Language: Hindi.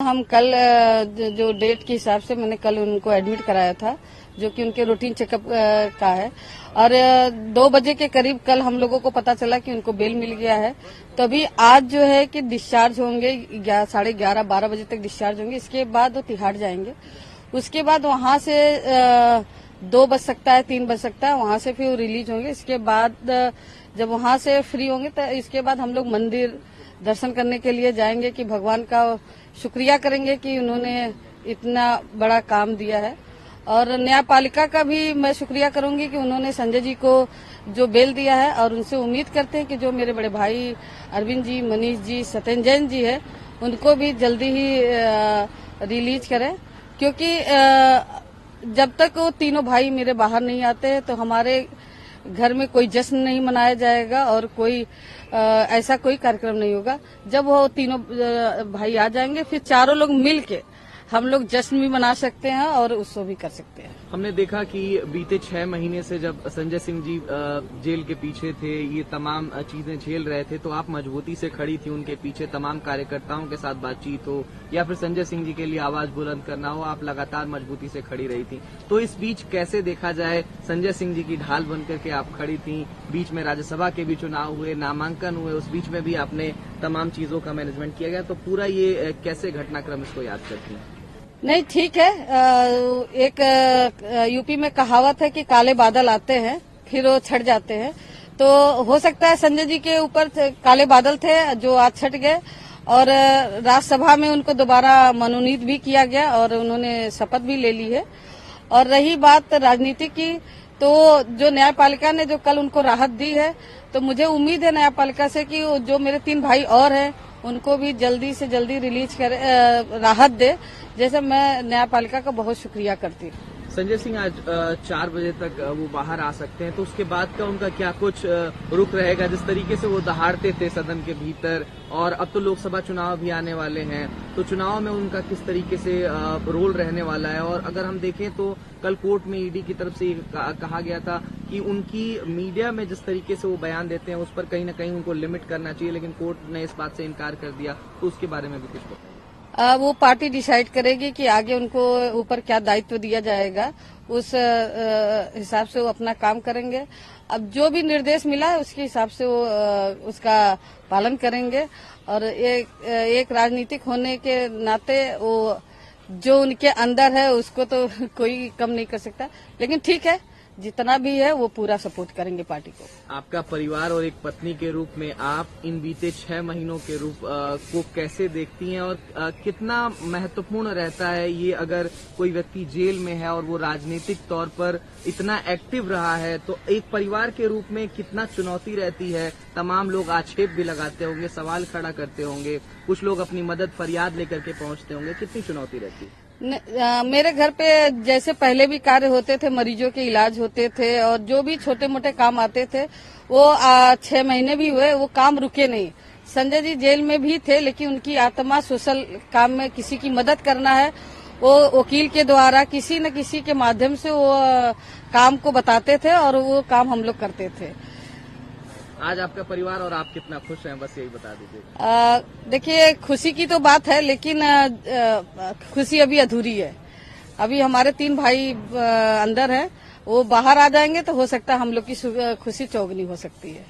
हम कल जो डेट के हिसाब से मैंने कल उनको एडमिट कराया था, जो कि उनके रूटीन चेकअप का है। और 2 बजे के करीब कल हम लोगों को पता चला कि उनको बेल मिल गया है। तो अभी आज जो है कि डिस्चार्ज होंगे, 11:30-12 बजे तक डिस्चार्ज होंगे। इसके बाद वो तिहाड़ जाएंगे। उसके बाद वहां से 2 बज सकता है, 3 बज सकता है, वहां से फिर वो रिलीज होंगे। इसके बाद जब वहां से फ्री होंगे तो इसके बाद हम लोग मंदिर दर्शन करने के लिए जाएंगे कि भगवान का शुक्रिया करेंगे कि उन्होंने इतना बड़ा काम दिया है। और न्यायपालिका का भी मैं शुक्रिया करूंगी कि उन्होंने संजय जी को जो बेल दिया है। और उनसे उम्मीद करते हैं कि जो मेरे बड़े भाई अरविंद जी, मनीष जी, सत्येंद्र जैन जी है, उनको भी जल्दी ही रिलीज करें। क्योंकि जब तक वो तीनों भाई मेरे बाहर नहीं आते हैं तो हमारे घर में कोई जश्न नहीं मनाया जाएगा और कोई ऐसा कोई कार्यक्रम नहीं होगा। जब वो तीनों भाई आ जाएंगे फिर चारों लोग मिल के हम लोग जश्न भी मना सकते हैं और उत्सव भी कर सकते हैं। हमने देखा कि बीते 6 महीने से जब संजय सिंह जी जेल के पीछे थे, ये तमाम चीजें झेल रहे थे, तो आप मजबूती से खड़ी थी उनके पीछे। तमाम कार्यकर्ताओं के साथ बातचीत हो या फिर संजय सिंह जी के लिए आवाज बुलंद करना हो, आप लगातार मजबूती से खड़ी रही थी। तो इस बीच कैसे देखा जाए, संजय सिंह जी की ढाल बनकर के आप खड़ी थी। बीच में राज्यसभा के भी चुनाव हुए, नामांकन हुए, उस बीच में भी आपने तमाम चीजों का मैनेजमेंट किया गया। तो पूरा ये कैसे घटनाक्रम इसको याद करती हैं? नहीं, ठीक है। एक यूपी में कहावत है कि काले बादल आते हैं फिर वो छट जाते हैं। तो हो सकता है संजय जी के ऊपर काले बादल थे जो आज छट गए। और राज्यसभा में उनको दोबारा मनोनीत भी किया गया और उन्होंने शपथ भी ले ली है। और रही बात राजनीति की, तो जो न्यायपालिका ने जो कल उनको राहत दी है, तो मुझे उम्मीद है न्यायपालिका से कि जो मेरे 3 भाई और हैं उनको भी जल्दी से जल्दी रिलीज करे, राहत दे। जैसे मैं न्यायपालिका का बहुत शुक्रिया करती हूँ। संजय सिंह आज 4 बजे तक वो बाहर आ सकते हैं, तो उसके बाद का उनका क्या कुछ रुख रहेगा? जिस तरीके से वो दहाड़ते थे सदन के भीतर, और अब तो लोकसभा चुनाव भी आने वाले हैं, तो चुनाव में उनका किस तरीके से रोल रहने वाला है? और अगर हम देखें तो कल कोर्ट में ईडी की तरफ से कहा गया था कि उनकी मीडिया में जिस तरीके से वो बयान देते हैं उस पर कहीं न कहीं उनको लिमिट करना चाहिए, लेकिन कोर्ट ने इस बात से इनकार कर दिया। तो उसके बारे में भी कुछ बताएं। वो पार्टी डिसाइड करेगी कि आगे उनको ऊपर क्या दायित्व दिया जाएगा। उस हिसाब से वो अपना काम करेंगे। अब जो भी निर्देश मिला है उसके हिसाब से वो उसका पालन करेंगे। और एक राजनीतिक होने के नाते वो जो उनके अंदर है उसको तो कोई कम नहीं कर सकता। लेकिन ठीक है, जितना भी है वो पूरा सपोर्ट करेंगे पार्टी को। आपका परिवार और एक पत्नी के रूप में आप इन बीते 6 महीनों के रूप को कैसे देखती हैं, और कितना महत्वपूर्ण रहता है ये अगर कोई व्यक्ति जेल में है और वो राजनीतिक तौर पर इतना एक्टिव रहा है, तो एक परिवार के रूप में कितना चुनौती रहती है? तमाम लोग आक्षेप भी लगाते होंगे, सवाल खड़ा करते होंगे, कुछ लोग अपनी मदद फरियाद लेकर के पहुंचते होंगे, कितनी चुनौती रहती है? मेरे घर पे जैसे पहले भी कार्य होते थे, मरीजों के इलाज होते थे और जो भी छोटे मोटे काम आते थे वो 6 महीने भी हुए, वो काम रुके नहीं। संजय जी जेल में भी थे लेकिन उनकी आत्मा सोशल काम में किसी की मदद करना है, वो वकील के द्वारा किसी न किसी के माध्यम से वो काम को बताते थे और वो काम हम लोग करते थे। आज आपका परिवार और आप कितना खुश हैं, बस यही बता दीजिए। देखिए, खुशी की तो बात है लेकिन खुशी अभी अधूरी है। अभी हमारे 3 भाई अंदर हैं, वो बाहर आ जाएंगे तो हो सकता है हम लोग की खुशी चौगुनी हो सकती है।